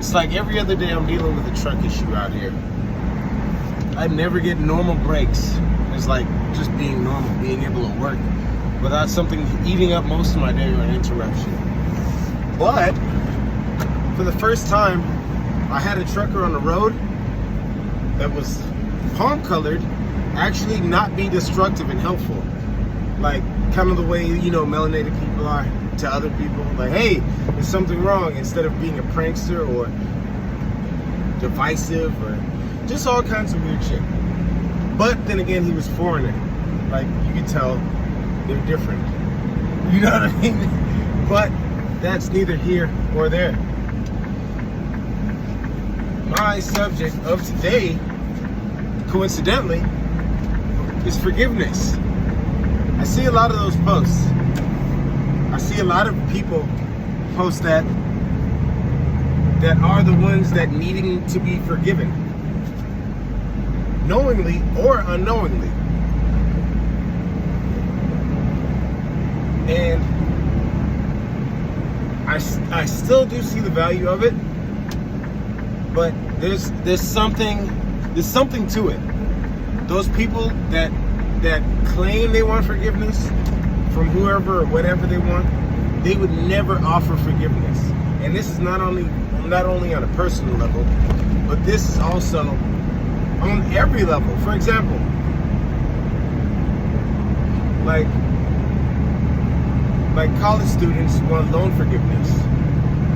it's like every other day I'm dealing with a truck issue out here. I never get normal breaks. It's like just being normal, being able to work without something eating up most of my day or an interruption. But for the first time, I had a trucker on the road that was palm colored actually not be destructive and helpful. Like kind of the way, you know, melanated people are to other people. Like, hey, there's something wrong, instead of being a prankster or divisive or just all kinds of weird shit. But then again, he was foreigner. Like, you could tell they're different. You know what I mean? But that's neither here or there. My subject of today, coincidentally, is forgiveness. I see a lot of those posts. I see a lot of people post that are the ones that needing to be forgiven, knowingly or unknowingly. And I still do see the value of it, but there's something to it. Those people that claim they want forgiveness from whoever or whatever they want, they would never offer forgiveness. And this is not only on a personal level, but this is also on every level. For example, like college students want loan forgiveness.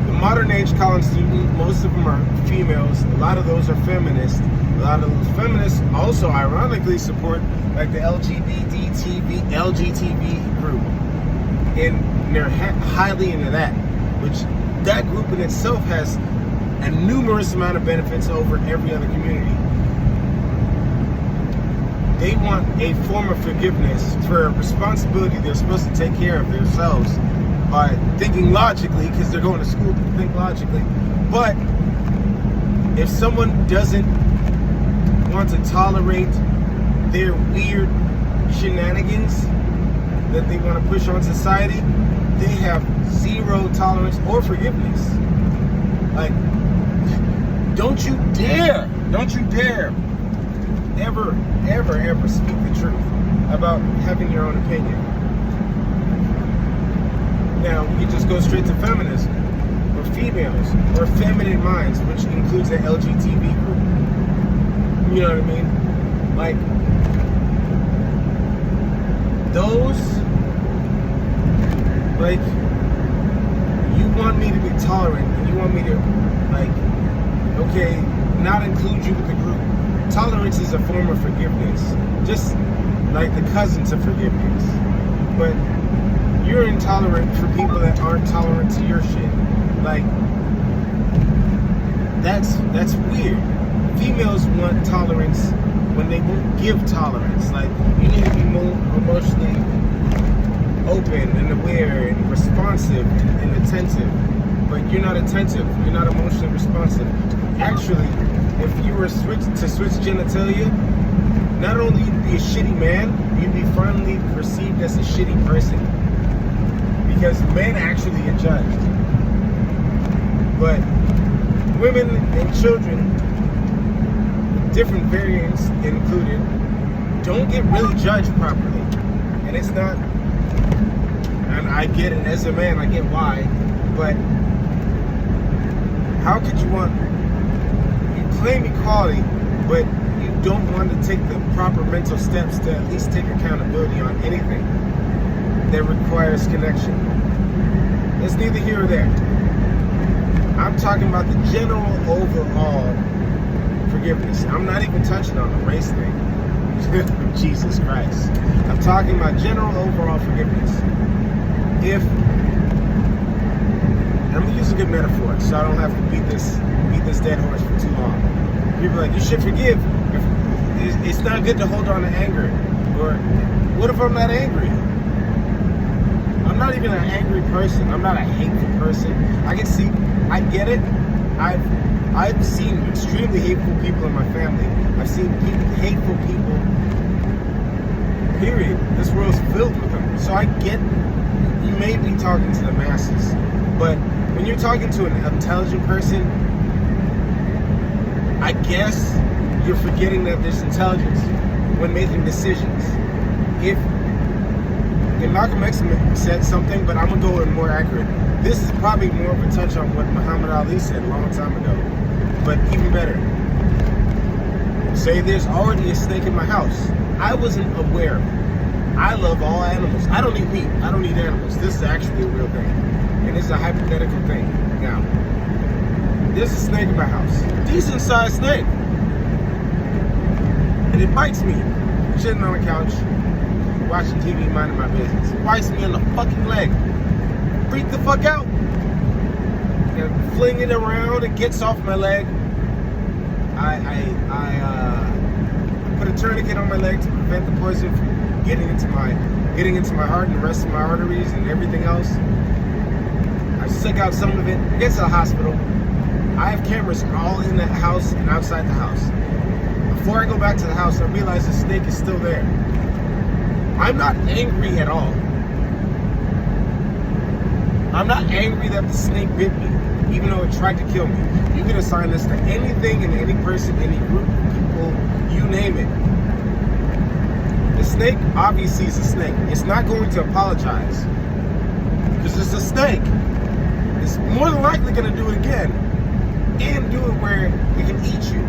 The modern age college student, most of them are females. A lot of those are feminists. A lot of those feminists also ironically support like the LGTB group. And they're highly into that, which that group in itself has a numerous amount of benefits over every other community. They want a form of forgiveness for a responsibility they're supposed to take care of themselves by thinking logically, because they're going to school to think logically. But if someone doesn't want to tolerate their weird shenanigans that they want to push on society, they have zero tolerance or forgiveness. Like, don't you dare ever speak the truth about having your own opinion. Now, we can just go straight to feminism, or females, or feminine minds, which includes the LGBT group. You know what I mean? Like, those, like, you want me to be tolerant, and you want me to, like, okay, not include you with the group. Tolerance is a form of forgiveness, just like the cousin to forgiveness. But you're intolerant for people that aren't tolerant to your shit. Like, that's weird. Females want tolerance when they won't give tolerance. Like, you need to be more emotionally open and aware and responsive and attentive. But you're not attentive. You're not emotionally responsive. Actually, if you were to switch genitalia, not only you'd be a shitty man, you'd be finally perceived as a shitty person. Because men actually get judged. But women and children, different variants included, don't get really judged properly. And it's not, and I get it, as a man, I get why, but how could you claim equality, but you don't want to take the proper mental steps to at least take accountability on anything that requires connection? It's neither here or there. I'm talking about the general overall forgiveness. I'm not even touching on the race thing. Jesus Christ. I'm talking about general overall forgiveness. If, I'm gonna use a good metaphor so I don't have to beat this dead horse for too long. People are like, you should forgive. It's not good to hold on to anger. Or what if I'm not angry? I'm not even an angry person. I'm not a hateful person. I get it. I've seen extremely hateful people in my family. I've seen hateful people, period. This world's filled with them. So I get, you may be talking to the masses, but when you're talking to an intelligent person, I guess you're forgetting that there's intelligence when making decisions. If Malcolm X said something, but I'm gonna go in more accurate. This is probably more of a touch on what Muhammad Ali said a long time ago, but even better. Say there's already a snake in my house. I wasn't aware of it. I love all animals. I don't eat meat. I don't eat animals. This is actually a real thing. And it's a hypothetical thing. Now, there's a snake in my house. Decent sized snake. And it bites me. I'm sitting on the couch, watching TV, minding my business. It bites me on the fucking leg. Freak the fuck out. And fling it around. It gets off my leg. I put a tourniquet on my leg to prevent the poison from getting into my heart and the rest of my arteries and everything else. I suck out some of it. Gets to the hospital. I have cameras all in the house and outside the house. Before I go back to the house, I realize the snake is still there. I'm not angry at all. I'm not angry that the snake bit me, even though it tried to kill me. You can assign this to anything and any person, any group of people, you name it. The snake obviously is a snake. It's not going to apologize because it's a snake. It's more than likely going to do it again and do it where it can eat you.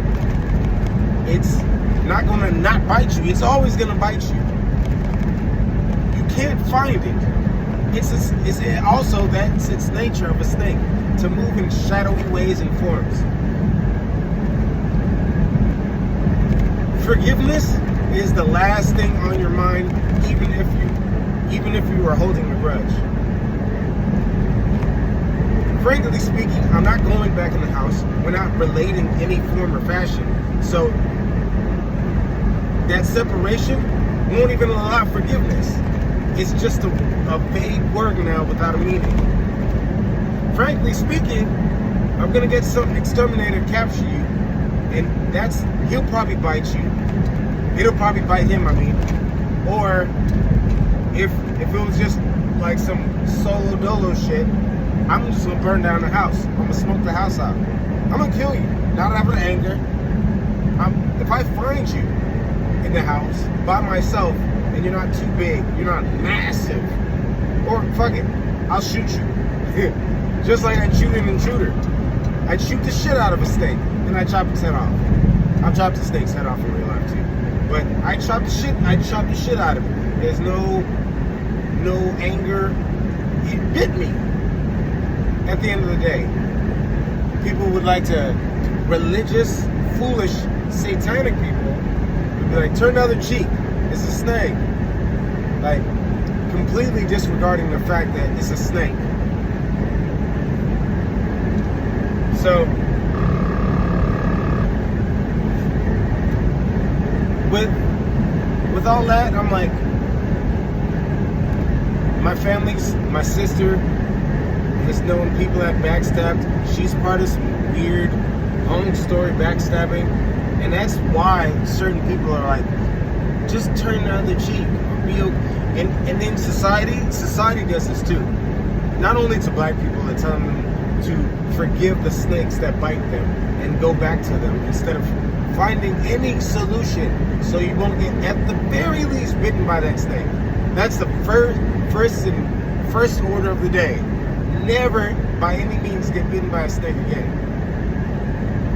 It's not going to not bite you. It's always going to bite you. You can't find it. It's also that's its nature of a snake, to move in shadowy ways and forms. Forgiveness is the last thing on your mind, even if you are holding a grudge. Frankly speaking, I'm not going back in the house. We're not relating any form or fashion. So that separation won't even allow forgiveness. It's just a vague word now without a meaning. Frankly speaking, I'm gonna get some exterminator to capture you, and he'll probably bite you. It'll probably bite him, I mean. Or if it was just like some solo dolo shit, I'm just gonna burn down the house. I'm gonna smoke the house out. I'm gonna kill you, not out of anger. If I find you in the house by myself and you're not too big, you're not massive, or fuck it, I'll shoot you. Just like I'd shoot an intruder. I'd shoot the shit out of a snake, and I'd chop its head off. I've chopped the snake's head off in real life too. But I'd chop the shit out of it. There's no anger. He bit me. At the end of the day, people would like to, religious, foolish, satanic people would be like, turn the other cheek. It's a snake. Like, completely disregarding the fact that it's a snake. So, with all that, I'm like, my sister has known people that backstabbed. She's part of some weird, long story backstabbing, and that's why certain people are like, just turn the other cheek. And then society does this too. Not only to black people, they're telling them to forgive the snakes that bite them and go back to them instead of finding any solution so you won't get, at the very least, bitten by that snake. That's the first order of the day. Never, by any means, get bitten by a snake again.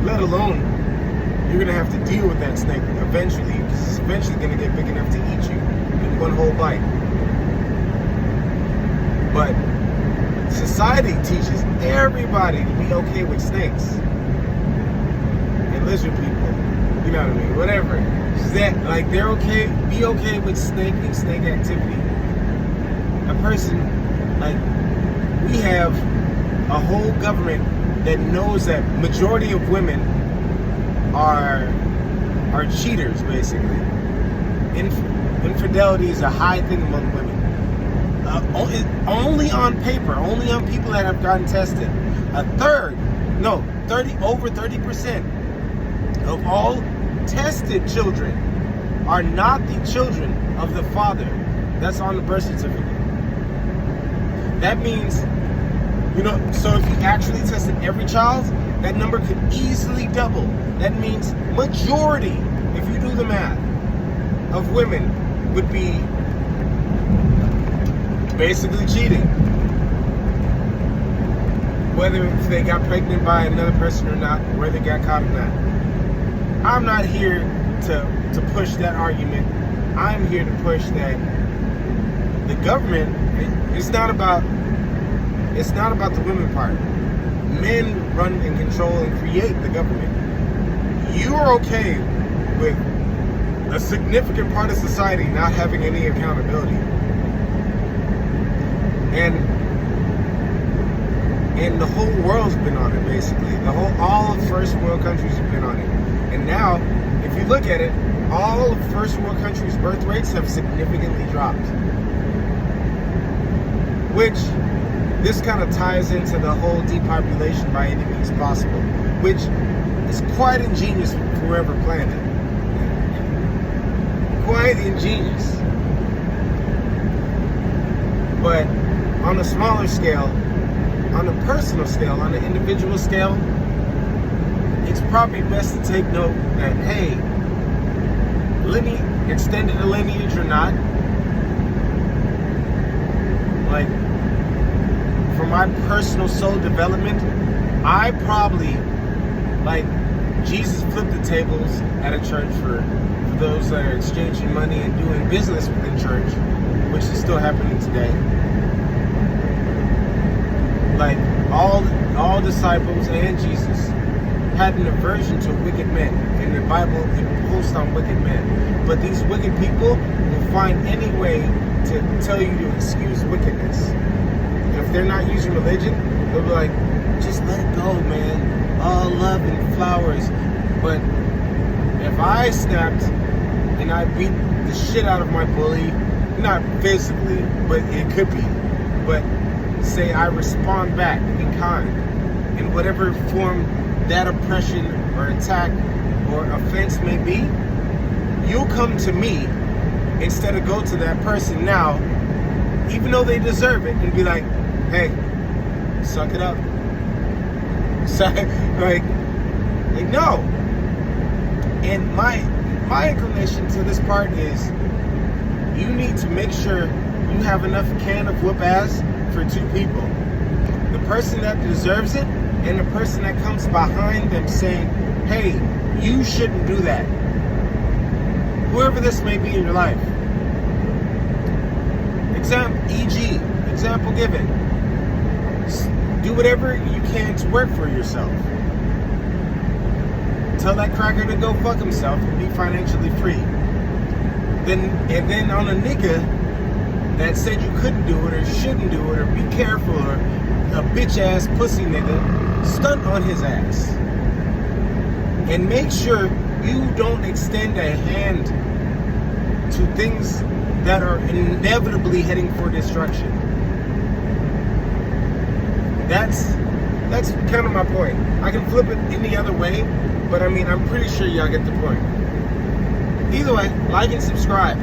Let alone, you're going to have to deal with that snake eventually, because it's eventually going to get big enough to eat you in one whole bite. But society teaches everybody to be okay with snakes and lizard people. You know what I mean? Whatever. That, like, they're okay, be okay with snake activity. A person, like, we have a whole government that knows that majority of women are cheaters, basically. Infidelity is a high thing among women. Only on paper, only on people that have gotten tested. Over 30% of all tested children are not the children of the father that's on the birth certificate. That means You know, so if you actually tested every child, that number could easily double. That means majority, if you do the math, of women would be basically cheating. Whether they got pregnant by another person or not, whether they got caught or not. I'm not here to push that argument. I'm here to push that the government, it's not about the women part. Men run and control and create the government. You're okay with a significant part of society not having any accountability. And the whole world's been on it, basically. All of first world countries have been on it. And now, if you look at it, all of first world countries' birth rates have significantly dropped. Which, this kind of ties into the whole depopulation by any means possible, which is quite ingenious for whoever planned it. Quite ingenious. But on a smaller scale, on a personal scale, on an individual scale, it's probably best to take note that, hey, extended a lineage or not, like, for my personal soul development, I probably, like, Jesus flipped the tables at a church for those that are exchanging money and doing business within church, which is still happening today. Like, all disciples and Jesus had an aversion to wicked men. In the Bible, it posts on wicked men. But these wicked people will find any way to tell you to excuse wickedness. If they're not using religion, they'll be like, just let it go, man. All love and flowers. But if I snapped and I beat the shit out of my bully, not physically, but it could be, but say I respond back in kind, in whatever form that oppression or attack or offense may be, you'll come to me instead of go to that person now, even though they deserve it, and be like, hey, suck it up. Like no. And my inclination to this part is, you need to make sure you have enough can of whoop ass for two people. The person that deserves it and the person that comes behind them saying, hey, you shouldn't do that. Whoever this may be in your life. Example given. Do whatever you can to work for yourself. Tell that cracker to go fuck himself and be financially free. Then on a nigga that said you couldn't do it or shouldn't do it or be careful or a bitch ass pussy nigga, stunt on his ass. And make sure you don't extend a hand to things that are inevitably heading for destruction. That's kind of my point. I can flip it any other way, but I mean, I'm pretty sure y'all get the point. Either way, like and subscribe.